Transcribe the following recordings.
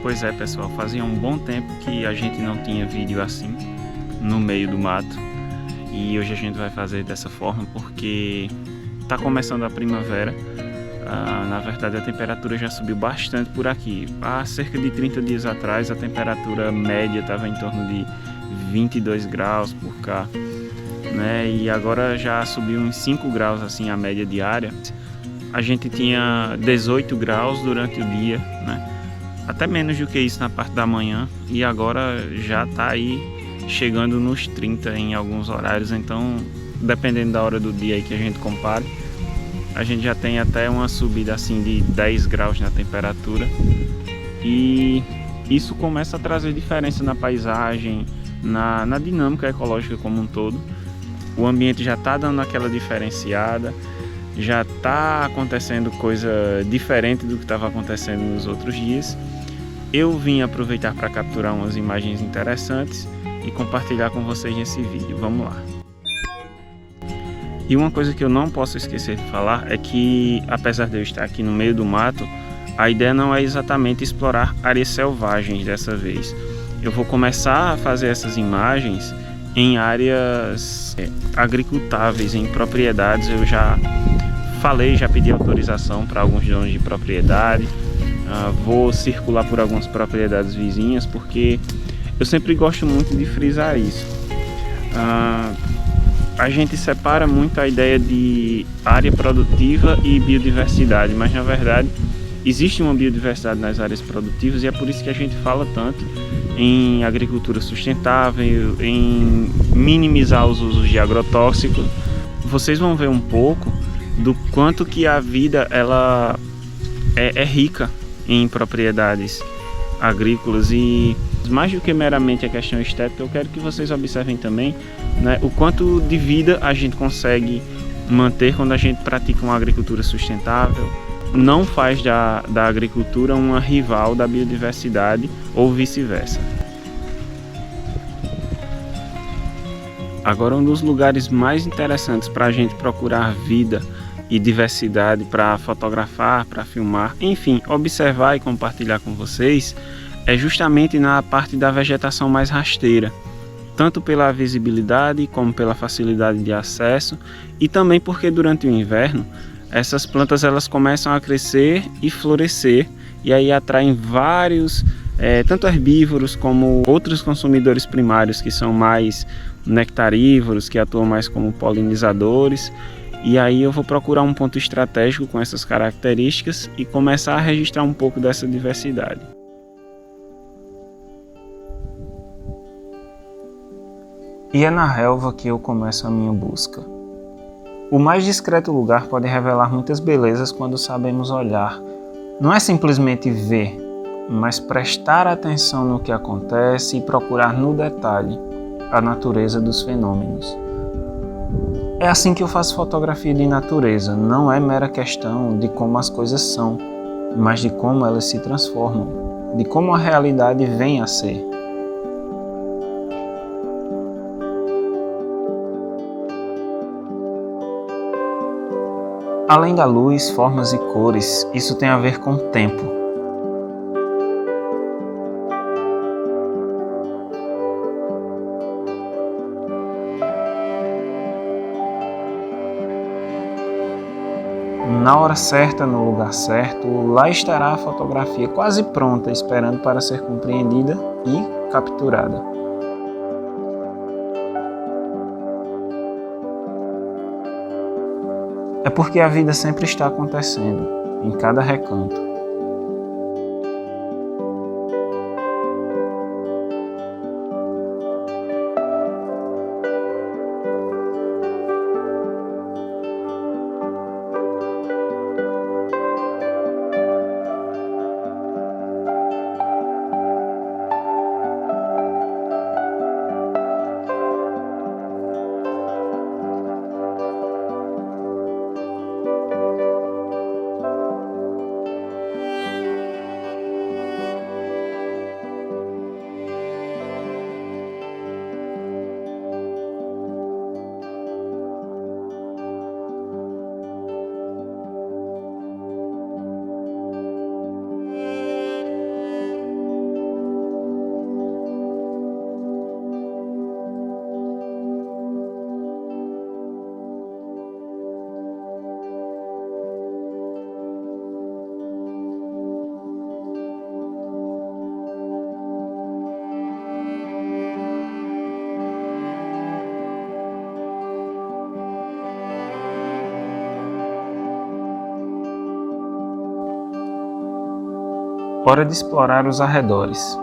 Pois é, pessoal, fazia um bom tempo que a gente não tinha vídeo assim, no meio do mato. E hoje a gente vai fazer dessa forma porque tá começando a primavera. Na verdade a temperatura já subiu bastante por aqui. Há cerca de 30 dias atrás a temperatura média estava em torno de 22 graus por cá, né? E agora já subiu uns 5 graus assim a média diária. A gente tinha 18 graus durante o dia, né? Até menos do que isso na parte da manhã, e agora já está aí chegando nos 30 em alguns horários. Então, dependendo da hora do dia aí que a gente compare, a gente já tem até uma subida assim de 10 graus na temperatura, e isso começa a trazer diferença na paisagem, na dinâmica ecológica como um todo. O ambiente já está dando aquela diferenciada, já está acontecendo coisa diferente do que estava acontecendo nos outros dias. Eu vim aproveitar para capturar umas imagens interessantes e compartilhar com vocês nesse vídeo. Vamos lá! E uma coisa que eu não posso esquecer de falar é que, apesar de eu estar aqui no meio do mato, a ideia não é exatamente explorar áreas selvagens dessa vez. Eu vou começar a fazer essas imagens em áreas agricultáveis, em propriedades. Eu já pedi autorização para alguns donos de propriedade. Vou circular por algumas propriedades vizinhas, porque eu sempre gosto muito de frisar isso. A gente separa muito a ideia de área produtiva e biodiversidade, mas na verdade existe uma biodiversidade nas áreas produtivas, e é por isso que a gente fala tanto em agricultura sustentável, em minimizar os usos de agrotóxicos. Vocês vão ver um pouco do quanto que a vida ela é rica em propriedades agrícolas, e mais do que meramente a questão estética, eu quero que vocês observem também, né, o quanto de vida a gente consegue manter quando a gente pratica uma agricultura sustentável. Não faz da agricultura uma rival da biodiversidade ou vice-versa. Agora, um dos lugares mais interessantes para a gente procurar vida e diversidade, para fotografar, para filmar, enfim, observar e compartilhar com vocês, é justamente na parte da vegetação mais rasteira, tanto pela visibilidade como pela facilidade de acesso, e também porque durante o inverno essas plantas elas começam a crescer e florescer, e aí atraem vários, tanto herbívoros como outros consumidores primários que são mais nectarívoros, que atuam mais como polinizadores. E aí eu vou procurar um ponto estratégico com essas características e começar a registrar um pouco dessa diversidade. E é na relva que eu começo a minha busca. O mais discreto lugar pode revelar muitas belezas quando sabemos olhar. Não é simplesmente ver, mas prestar atenção no que acontece e procurar no detalhe a natureza dos fenômenos. É assim que eu faço fotografia de natureza. Não é mera questão de como as coisas são, mas de como elas se transformam, de como a realidade vem a ser. Além da luz, formas e cores, isso tem a ver com o tempo. Na hora certa, no lugar certo, lá estará a fotografia quase pronta, esperando para ser compreendida e capturada. É porque a vida sempre está acontecendo, em cada recanto. Hora de explorar os arredores.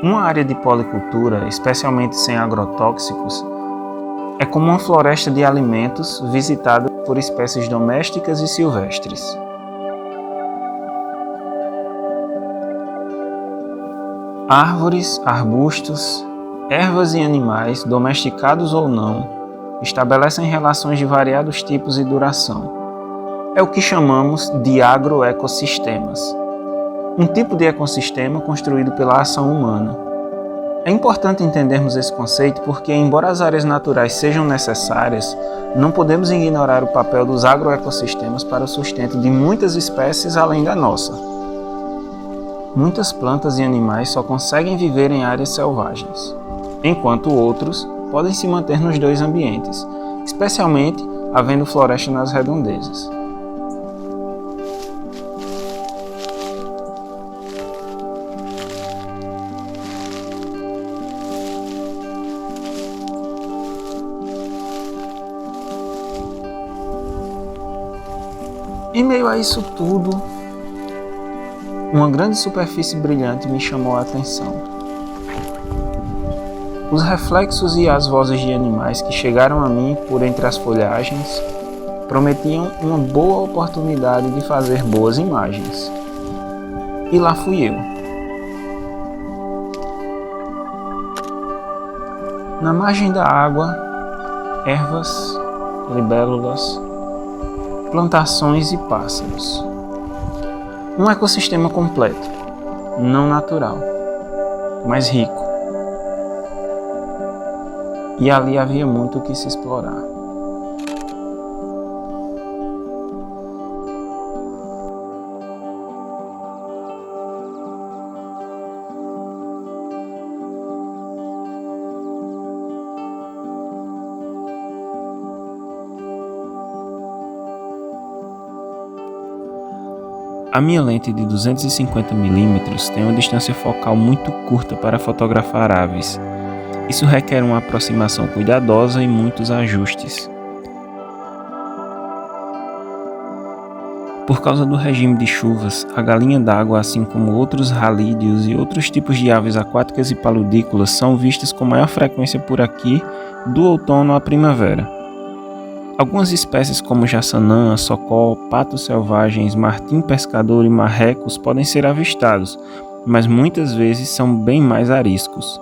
Uma área de policultura, especialmente sem agrotóxicos, é como uma floresta de alimentos visitada por espécies domésticas e silvestres. Árvores, arbustos, ervas e animais, domesticados ou não, estabelecem relações de variados tipos e duração. É o que chamamos de agroecossistemas. Um tipo de ecossistema construído pela ação humana. É importante entendermos esse conceito porque, embora as áreas naturais sejam necessárias, não podemos ignorar o papel dos agroecossistemas para o sustento de muitas espécies além da nossa. Muitas plantas e animais só conseguem viver em áreas selvagens, enquanto outros podem se manter nos dois ambientes, especialmente havendo floresta nas redondezas. Em meio a isso tudo, uma grande superfície brilhante me chamou a atenção. Os reflexos e as vozes de animais que chegaram a mim por entre as folhagens prometiam uma boa oportunidade de fazer boas imagens. E lá fui eu. Na margem da água, ervas, libélulas, plantações e pássaros. Um ecossistema completo, não natural, mas rico. E ali havia muito o que se explorar. A minha lente de 250mm tem uma distância focal muito curta para fotografar aves. Isso requer uma aproximação cuidadosa e muitos ajustes. Por causa do regime de chuvas, a galinha d'água, assim como outros ralídeos e outros tipos de aves aquáticas e paludícolas, são vistas com maior frequência por aqui do outono à primavera. Algumas espécies como jaçanã, socó, patos selvagens, martim pescador e marrecos podem ser avistados, mas muitas vezes são bem mais ariscos.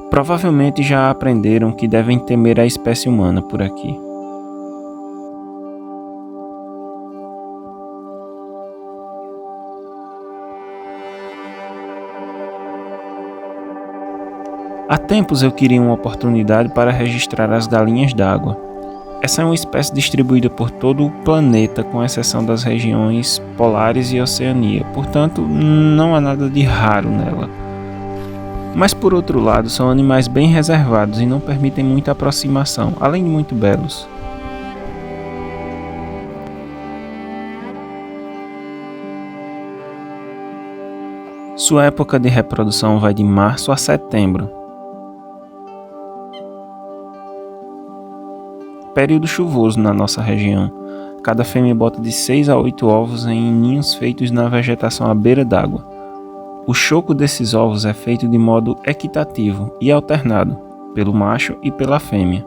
Provavelmente já aprenderam que devem temer a espécie humana por aqui. Há tempos eu queria uma oportunidade para registrar as galinhas d'água. Essa é uma espécie distribuída por todo o planeta, com exceção das regiões polares e Oceania, portanto, não há nada de raro nela. Mas por outro lado, são animais bem reservados e não permitem muita aproximação, além de muito belos. Sua época de reprodução vai de março a setembro. Período chuvoso na nossa região. Cada fêmea bota de 6 a 8 ovos em ninhos feitos na vegetação à beira d'água. O choco desses ovos é feito de modo equitativo e alternado, pelo macho e pela fêmea.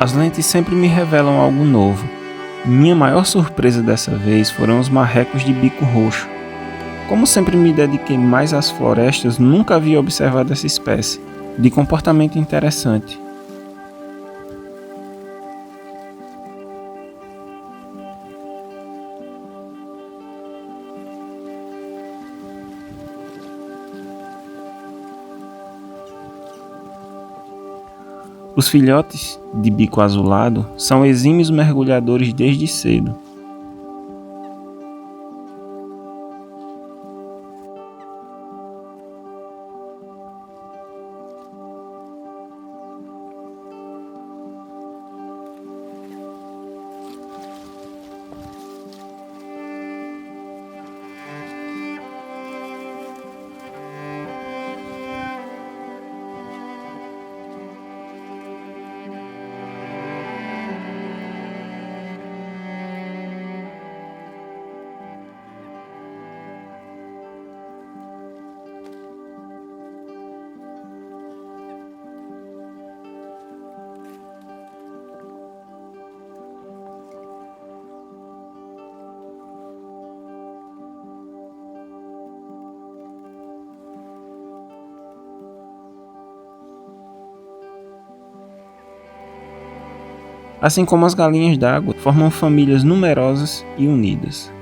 As lentes sempre me revelam algo novo. Minha maior surpresa dessa vez foram os marrecos de bico roxo. Como sempre me dediquei mais às florestas, nunca havia observado essa espécie, de comportamento interessante. Os filhotes de bico azulado são exímios mergulhadores desde cedo. Assim como as galinhas d'água, formam famílias numerosas e unidas.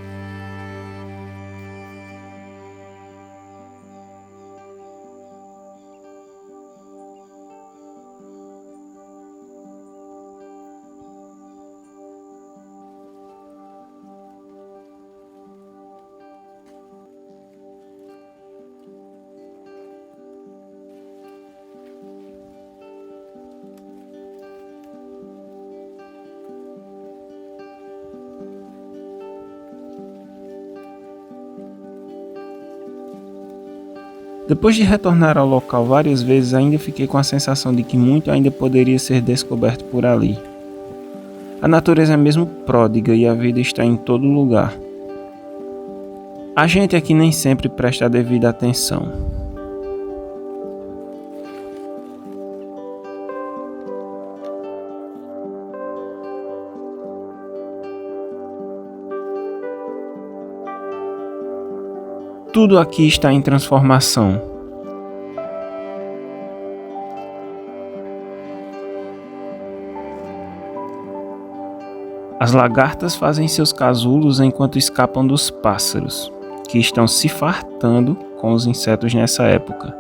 Depois de retornar ao local várias vezes, ainda fiquei com a sensação de que muito ainda poderia ser descoberto por ali. A natureza é mesmo pródiga e a vida está em todo lugar. A gente aqui nem sempre presta a devida atenção. Tudo aqui está em transformação. As lagartas fazem seus casulos enquanto escapam dos pássaros, que estão se fartando com os insetos nessa época.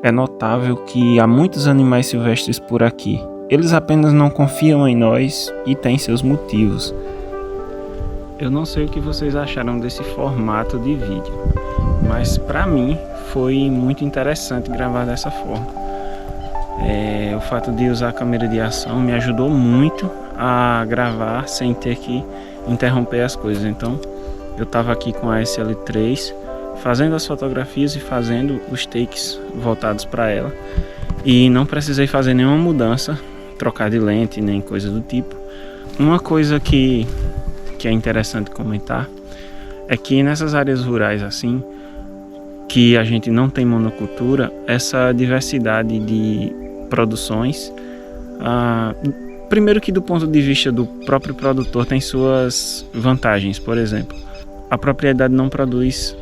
É notável que há muitos animais silvestres por aqui. Eles apenas não confiam em nós e têm seus motivos. Eu não sei o que vocês acharam desse formato de vídeo, mas para mim foi muito interessante gravar dessa forma. O fato de usar a câmera de ação me ajudou muito a gravar sem ter que interromper as coisas. Então eu estava aqui com a SL3 fazendo as fotografias e fazendo os takes voltados para ela, e não precisei fazer nenhuma mudança, trocar de lente nem coisa do tipo. Uma coisa que é interessante comentar é que nessas áreas rurais assim, que a gente não tem monocultura, essa diversidade de produções, primeiro que do ponto de vista do próprio produtor tem suas vantagens. Por exemplo, a propriedade não produz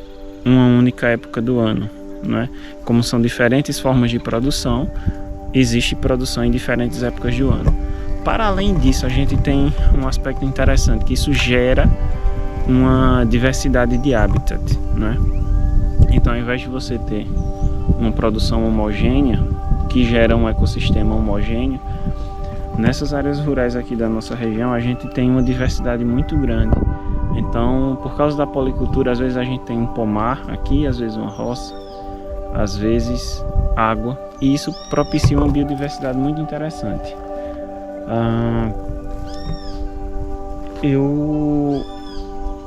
uma única época do ano, né? Como são diferentes formas de produção, existe produção em diferentes épocas do ano. Para além disso, a gente tem um aspecto interessante, que isso gera uma diversidade de habitat, né? Então, ao invés de você ter uma produção homogênea, que gera um ecossistema homogêneo, nessas áreas rurais aqui da nossa região, a gente tem uma diversidade muito grande. Então, por causa da policultura, às vezes a gente tem um pomar aqui, às vezes uma roça, às vezes água, e isso propicia uma biodiversidade muito interessante.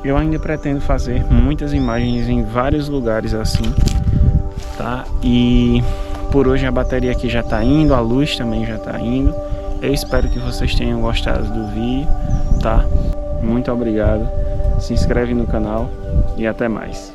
Eu ainda pretendo fazer muitas imagens em vários lugares assim, tá? E por hoje a bateria aqui já está indo, a luz também já está indo. Eu espero que vocês tenham gostado do vídeo, tá? Muito obrigado. Se inscreve no canal e até mais.